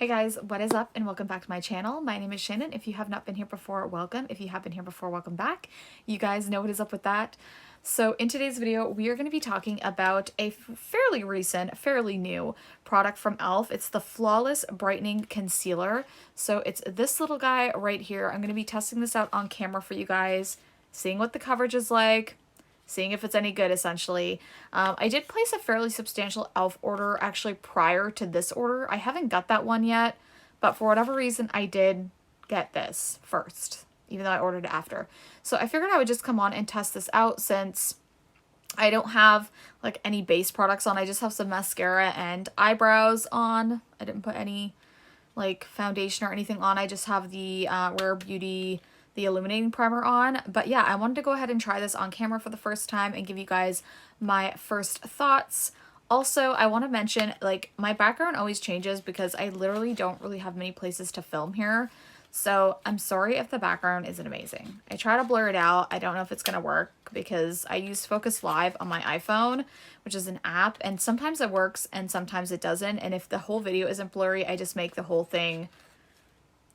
Hey guys, what is up and welcome back to my channel. My name is Shannon. If you have not been here before, welcome. If you have been here before, welcome back. You guys know what is up with that. So in today's video, we are going to be talking about a fairly recent, fairly new product from e.l.f. It's the Flawless Brightening Concealer. So it's this little guy right here. I'm going to be testing this out on camera for you guys, seeing what the coverage is like, seeing if it's any good, essentially. I did place a fairly substantial e.l.f. order actually prior to this order. I haven't got that one yet, but for whatever reason, I did get this first, even though I ordered it after. So I figured I would just come on and test this out since I don't have like any base products on. I just have some mascara and eyebrows on. I didn't put any like foundation or anything on. I just have the Rare Beauty the illuminating primer on. But yeah, I wanted to go ahead and try this on camera for the first time and give you guys my first thoughts. Also, I want to mention, like, my background always changes because I literally don't really have many places to film here. So I'm sorry if the background isn't amazing. I try to blur it out. I don't know if it's going to work because I use Focus Live on my iPhone, which is an app, and sometimes it works and sometimes it doesn't. And if the whole video isn't blurry, I just make the whole thing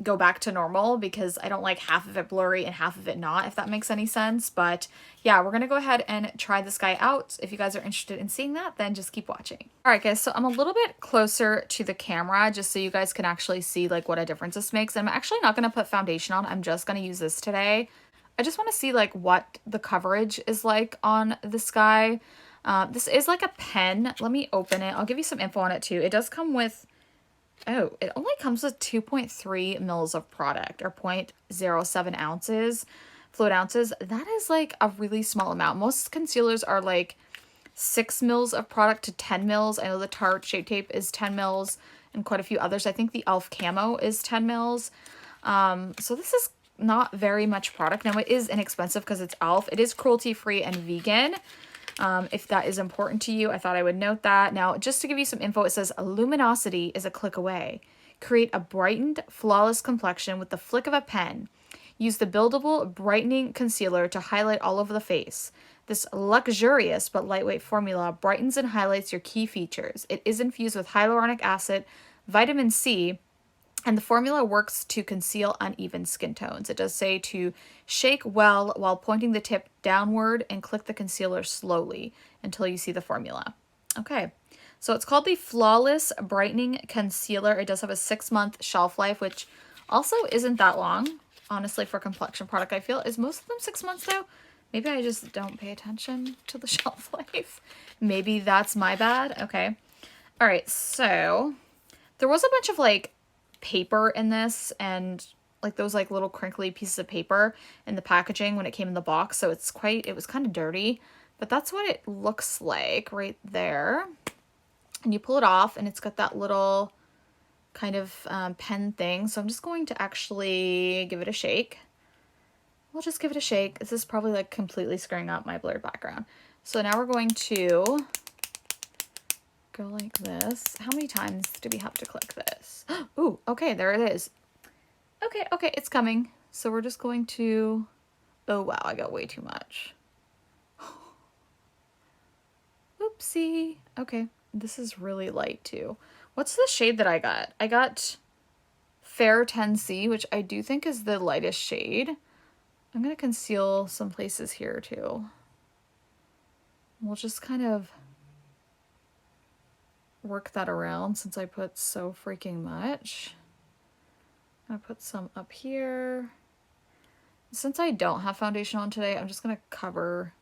go back to normal because I don't like half of it blurry and half of it not, if that makes any sense. But yeah, we're gonna go ahead and try this guy out. If you guys are interested in seeing that, then just keep watching. All right guys, so I'm a little bit closer to the camera just so you guys can actually see like what a difference this makes. I'm actually not gonna put foundation on. I'm just gonna use this today. I just want to see like what the coverage is like on this guy. This is like a pen. Let me open it. I'll give you some info on it too. It does come with, oh, it only comes with 2.3 mils of product, or 0.07 ounces, fluid ounces. That is like a really small amount. Most concealers are like 6 mils of product to 10 mils. I know the Tarte Shape Tape is 10 mils and quite a few others. I think the e.l.f. Camo is 10 mils. So this is not very much product. Now it is inexpensive because it's e.l.f. It is cruelty-free and vegan. If that is important to you, I thought I would note that. Now, just to give you some info, it says luminosity is a click away. Create a brightened, flawless complexion with the flick of a pen. Use the buildable brightening concealer to highlight all over the face. This luxurious but lightweight formula brightens and highlights your key features. It is infused with hyaluronic acid, vitamin C, and the formula works to conceal uneven skin tones. It does say to shake well while pointing the tip downward and click the concealer slowly until you see the formula. Okay, so it's called the Flawless Brightening Concealer. It does have a 6-month shelf life, which also isn't that long, honestly, for complexion product. I feel, is most of them 6 months though? Maybe I just don't pay attention to the shelf life. Maybe that's my bad. Okay. All right, so there was a bunch of like paper in this, and like those like little crinkly pieces of paper in the packaging when it came in the box, so it was kind of dirty, but that's what it looks like right there. And you pull it off and it's got that little kind of pen thing. So I'm just going to actually give it a shake. We'll just give it a shake. This is probably like completely screwing up my blurred background. So now we're going to go like this. How many times do we have to click this? Ooh, okay, there it is. Okay, it's coming. So we're just going to, oh wow, I got way too much. Oopsie. Okay, this is really light too. What's the shade that I got? I got Fair 10C, which I do think is the lightest shade. I'm gonna conceal some places here too. We'll just kind of work that around since I put so freaking much. I'm gonna put some up here. Since I don't have foundation on today, I'm just gonna cover,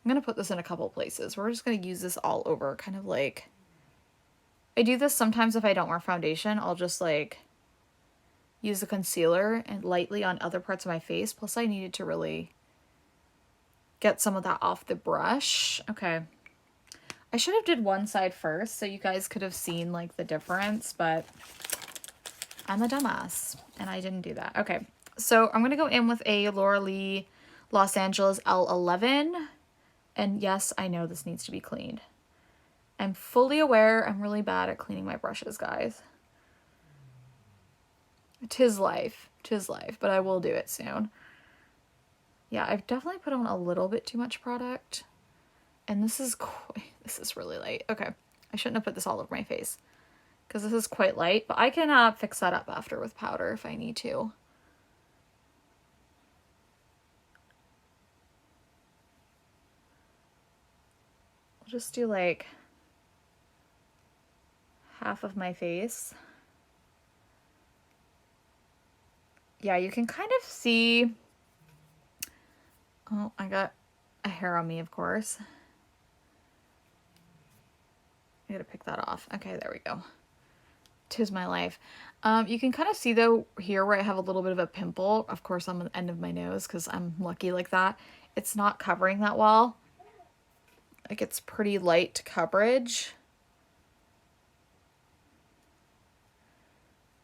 I'm gonna put this in a couple places. We're just gonna use this all over, kind of like, I do this sometimes if I don't wear foundation. I'll just like use the concealer and lightly on other parts of my face. Plus I needed to really get some of that off the brush. Okay. I should have did one side first so you guys could have seen like the difference, but I'm a dumbass and I didn't do that. Okay, so I'm gonna go in with a Laura Lee Los Angeles L11, and yes, I know this needs to be cleaned. I'm fully aware I'm really bad at cleaning my brushes, guys. 'Tis life, but I will do it soon. Yeah, I've definitely put on a little bit too much product. And this is really light. Okay, I shouldn't have put this all over my face. because this is quite light, but I can fix that up after with powder if I need to. I'll just do like half of my face. Yeah, you can kind of see, oh, I got a hair on me, of course. I gotta pick that off. Okay, there we go. 'Tis my life. You can kind of see though here where I have a little bit of a pimple, of course on the end of my nose because I'm lucky like that. It's not covering that well. Like it's pretty light coverage.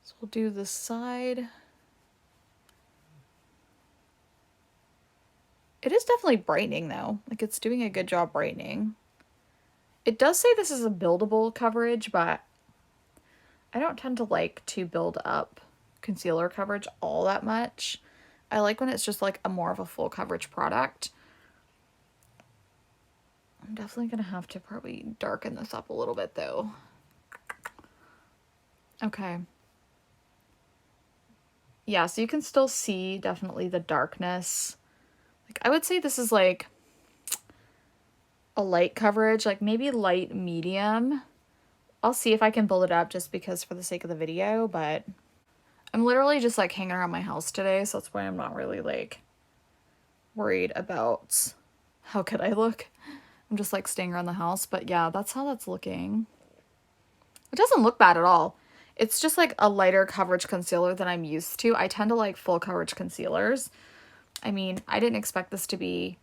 So we'll do this side. It is definitely brightening though. Like it's doing a good job brightening. It does say this is a buildable coverage, but I don't tend to like to build up concealer coverage all that much. I like when it's just like a more of a full coverage product. I'm definitely gonna have to probably darken this up a little bit though. Okay. Yeah, so you can still see definitely the darkness. Like I would say this is like a light coverage, like maybe light medium. I'll see if I can build it up just because for the sake of the video, but I'm literally just like hanging around my house today, so that's why I'm not really like worried about how could I look. I'm just like staying around the house, but yeah, that's how that's looking. It doesn't look bad at all. It's just like a lighter coverage concealer than I'm used to. I tend to like full coverage concealers. I mean, I didn't expect this to be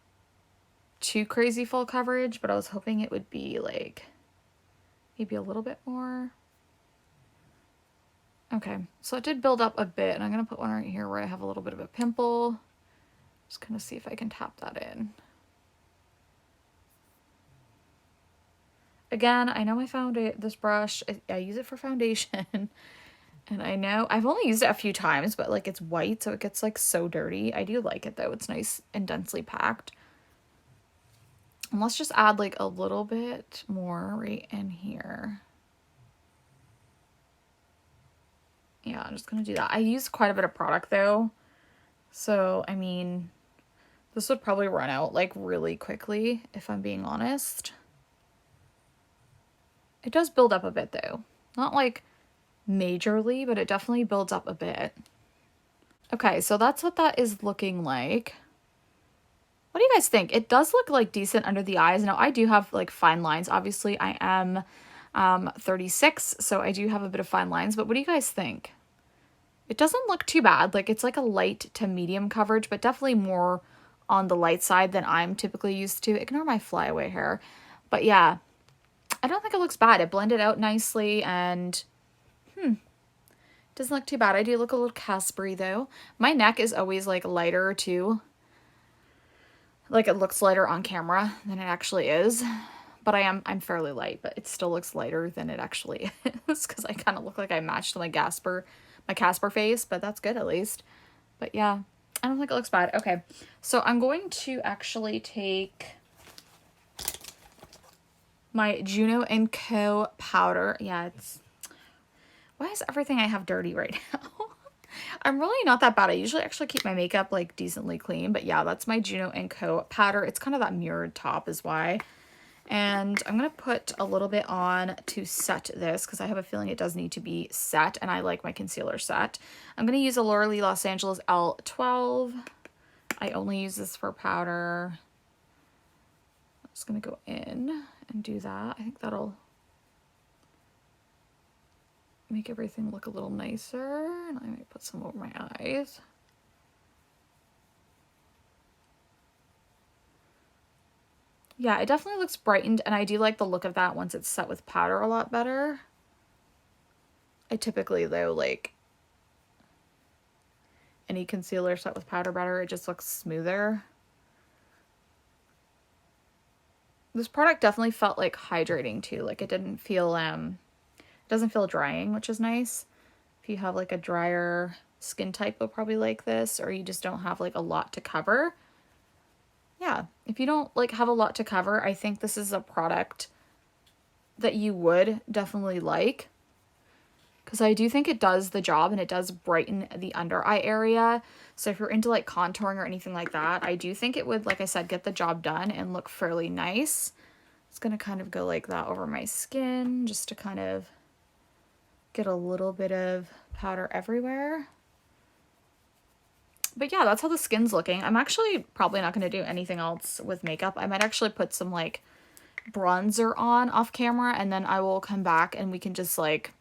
too crazy full coverage, but I was hoping it would be like maybe a little bit more. Okay, so it did build up a bit, and I'm gonna put one right here where I have a little bit of a pimple. Just gonna see if I can tap that in. Again, I know my this brush, I use it for foundation, and I know I've only used it a few times, but like it's white, so it gets like so dirty. I do like it though, it's nice and densely packed. And let's just add like a little bit more right in here. Yeah, I'm just gonna do that. I use quite a bit of product though, so I mean, this would probably run out like really quickly if I'm being honest. It does build up a bit though. Not like majorly, but it definitely builds up a bit. Okay, so that's what that is looking like. What do you guys think? It does look like decent under the eyes. Now I do have like fine lines. Obviously I am 36, so I do have a bit of fine lines, but what do you guys think? It doesn't look too bad. Like it's like a light to medium coverage, but definitely more on the light side than I'm typically used to. Ignore my flyaway hair. But yeah, I don't think it looks bad. It blended out nicely and doesn't look too bad. I do look a little Casper-y though. My neck is always like lighter too. Like it looks lighter on camera than it actually is. But I'm fairly light, but it still looks lighter than it actually is because I kind of look like I matched my Casper face, but that's good at least. But yeah, I don't think it looks bad. Okay, so I'm going to actually take my Juno & Co. powder. Yeah, it's... Why is everything I have dirty right now? I'm really not that bad. I usually actually keep my makeup like decently clean, but yeah, that's my Juno & Co. powder. It's kind of that mirrored top is why. And I'm going to put a little bit on to set this because I have a feeling it does need to be set and I like my concealer set. I'm going to use a Laura Lee Los Angeles L12. I only use this for powder. I'm just going to go in and do that. I think that'll make everything look a little nicer. And I might put some over my eyes. Yeah, it definitely looks brightened, and I do like the look of that once it's set with powder a lot better. I typically, though, like any concealer set with powder better, it just looks smoother. This product definitely felt like hydrating too. Like it didn't feel, it doesn't feel drying, which is nice. If you have like a drier skin type, you'll probably like this, or you just don't have like a lot to cover. Yeah, if you don't like have a lot to cover, I think this is a product that you would definitely like. because I do think it does the job and it does brighten the under eye area. So if you're into like contouring or anything like that, I do think it would, like I said, get the job done and look fairly nice. It's going to kind of go like that over my skin just to kind of get a little bit of powder everywhere. But yeah, that's how the skin's looking. I'm actually probably not going to do anything else with makeup. I might actually put some like bronzer on off camera, and then I will come back and we can just like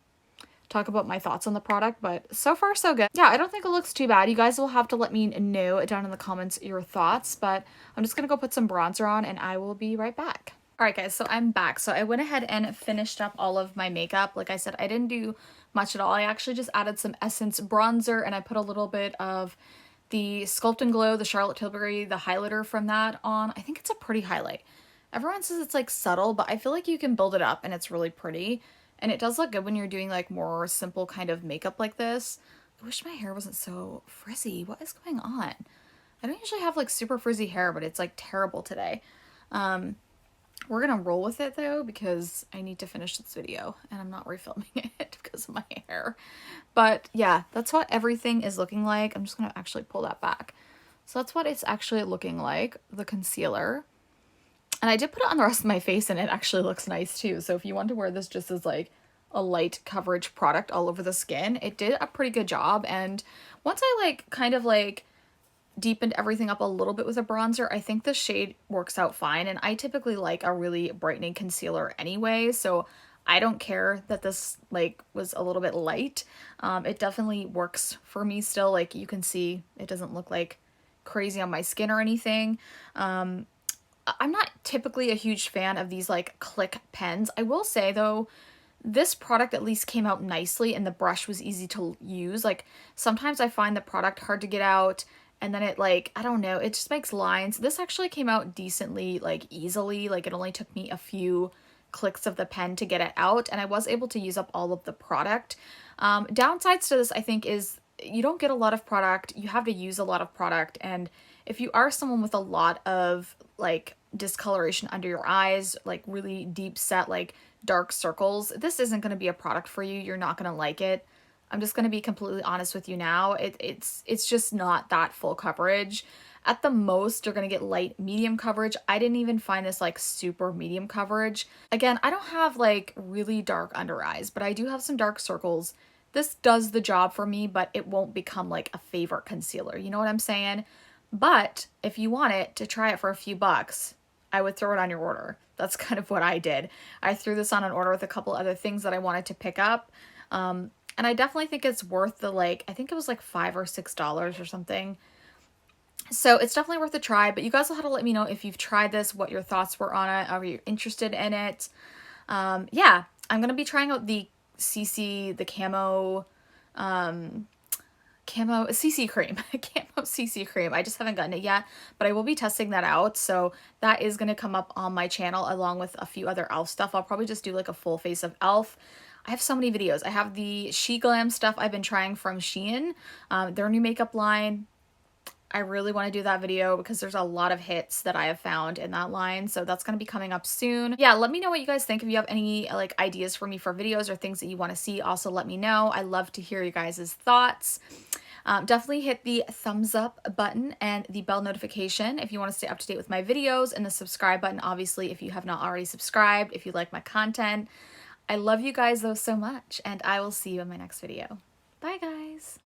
talk about my thoughts on the product. But so far so good. Yeah, I don't think it looks too bad. You guys will have to let me know down in the comments your thoughts, but I'm just gonna go put some bronzer on and I will be right back. All right guys, so I'm back. So I went ahead and finished up all of my makeup. Like I said, I didn't do much at all. I actually just added some Essence bronzer and I put a little bit of the Sculpt and Glow, the Charlotte Tilbury, the highlighter from that on. I think it's a pretty highlight. Everyone says it's like subtle, but I feel like you can build it up and it's really pretty. And it does look good when you're doing like more simple kind of makeup like this. I wish my hair wasn't so frizzy. What is going on? I don't usually have like super frizzy hair, but it's like terrible today. We're gonna roll with it though, because I need to finish this video and I'm not refilming it because of my hair. But yeah, that's what everything is looking like. I'm just gonna actually pull that back. So that's what it's actually looking like, the concealer. And I did put it on the rest of my face and it actually looks nice too. So if you want to wear this just as like a light coverage product all over the skin, it did a pretty good job. And once I like kind of like deepened everything up a little bit with a bronzer, I think the shade works out fine. And I typically like a really brightening concealer anyway, so I don't care that this like was a little bit light. It definitely works for me still. Like you can see it doesn't look like crazy on my skin or anything. I'm not typically a huge fan of these like click pens. I will say though, this product at least came out nicely and the brush was easy to use. Like sometimes I find the product hard to get out and then it like, I don't know, it just makes lines. This actually came out decently, like easily. Like it only took me a few clicks of the pen to get it out and I was able to use up all of the product. Downsides to this I think is you don't get a lot of product, you have to use a lot of product, and if you are someone with a lot of like discoloration under your eyes, like really deep set like dark circles, this isn't going to be a product for you. You're not going to like it. I'm just going to be completely honest with you now. It's just not that full coverage. At the most, you're going to get light medium coverage. I didn't even find this like super medium coverage. Again, I don't have like really dark under eyes, but I do have some dark circles. This does the job for me, but it won't become like a favorite concealer. You know what I'm saying? But if you want it to try it for a few bucks, I would throw it on your order. That's kind of what I did. I threw this on an order with a couple other things that I wanted to pick up. And I definitely think it's worth the like, I think it was like $5 or $6 or something. So it's definitely worth a try, but you guys will have to let me know if you've tried this, what your thoughts were on it, are you interested in it? Yeah, I'm going to be trying out the CC, the camo CC cream. Camo CC cream. I just haven't gotten it yet, but I will be testing that out. So that is going to come up on my channel along with a few other e.l.f. stuff. I'll probably just do like a full face of e.l.f. I have so many videos. I have the She Glam stuff I've been trying from Shein, their new makeup line. I really want to do that video because there's a lot of hits that I have found in that line. So that's going to be coming up soon. Yeah, let me know what you guys think. If you have any like ideas for me for videos or things that you want to see, also let me know. I love to hear you guys' thoughts. Definitely hit the thumbs up button and the bell notification if you want to stay up to date with my videos, and the subscribe button, obviously, if you have not already subscribed, if you like my content. I love you guys though so much, and I will see you in my next video. Bye guys!